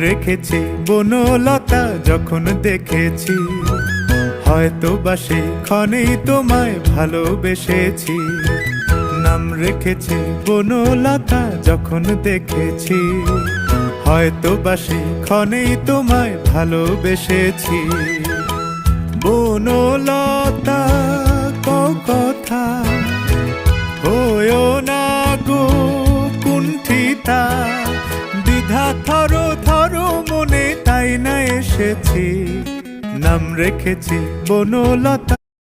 রেখেছি বনলতা যখন দেখেছি, হয়তো বা সেই ক্ষণেই তোমায় ভালোবেসেছি। নাম রেখেছি বনলতা যখন দেখেছি, হয়তো বা সেই ক্ষণেই তোমায় ভালোবেসেছি। বনলতা কথা হয়ো না গো কুণ্ঠিতা, দ্বিধা থর থর মনে তাই না এসেছি। নাম রেখেছি বনলতা